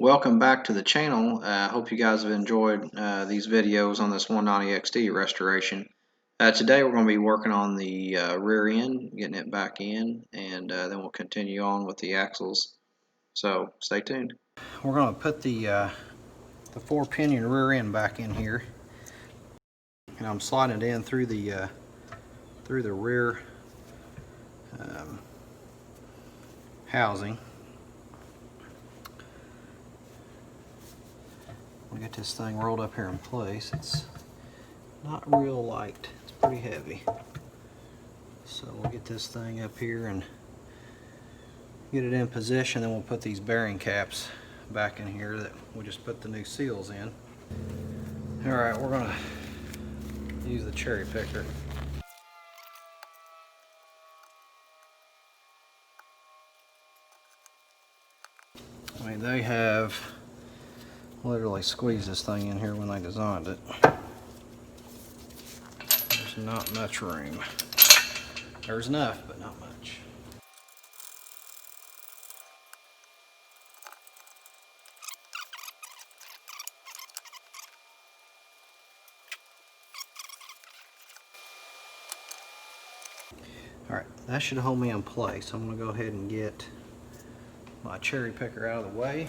Welcome back to the channel. I hope you guys have enjoyed these videos on this 190XT restoration. Today we're going to be working on the rear end, getting it back in, and then we'll continue on with the axles. So stay tuned. We're going to put the 4-pinion rear end back in here, and I'm sliding it in through the rear housing. We'll get this thing rolled up here in place. It's not real light, it's pretty heavy. So we'll get this thing up here and get it in position, then we'll put these bearing caps back in here that we just put the new seals in. Alright, we're going to use the cherry picker. I mean, they have literally squeezed this thing in here when they designed it. There's not much room. There's enough, but not much. Alright, that should hold me in place. I'm going to go ahead and get my cherry picker out of the way.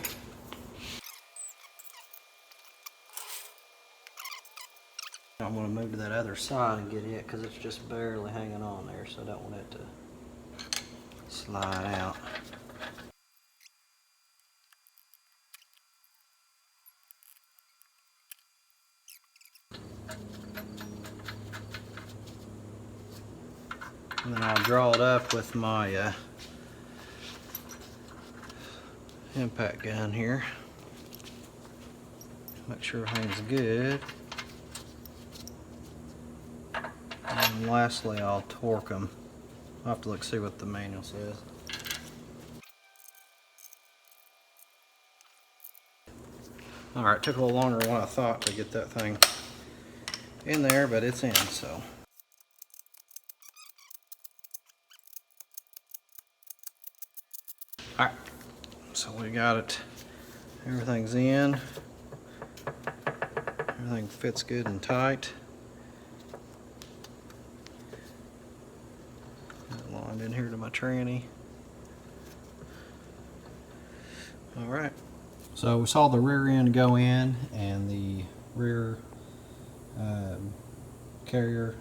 I'm going to move to that other side and get it because it's just barely hanging on there, so I don't want it to slide out. And then I'll draw it up with my impact gun here. Make sure everything's good. And lastly, I'll torque them. I'll have to see what the manual says. Alright, it took a little longer than what I thought to get that thing in there, but it's in, so. Alright, so we got it. Everything's in. Everything fits good and tight. Lined in here to my tranny. Alright, so we saw the rear end go in and the rear carrier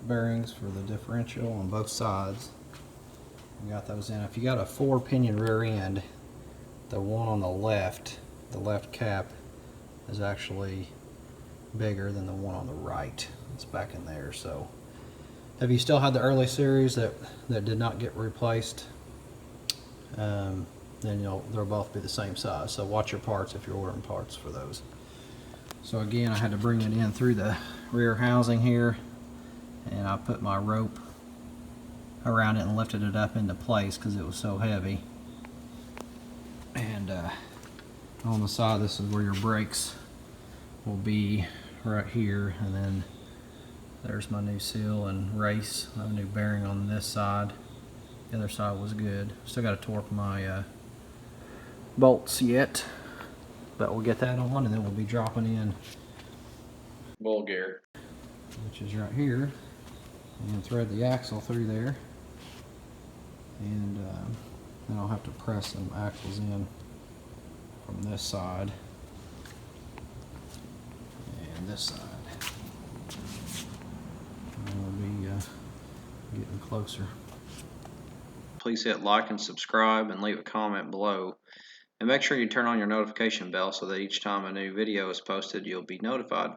bearings for the differential on both sides. We got those in. If you got a 4-pinion rear end, the one on the left cap is actually bigger than the one on the right. It's back in there. So if you still had the early series that did not get replaced, then they'll both be the same size. So watch your parts if you're ordering parts for those. So again, I had to bring it in through the rear housing here, and I put my rope around it and lifted it up into place because it was so heavy. And on the side, this is where your brakes will be, right here, and then there's my new seal and race. I have a new bearing on this side. The other side was good. Still got to torque my bolts yet, but we'll get that on, and then we'll be dropping in Bull gear, which is right here, and thread the axle through there, and then I'll have to press some axles in from this side and this side. And we'll be getting closer. please hit like and subscribe and leave a comment below. And make sure you turn on your notification bell so that each time a new video is posted, you'll be notified.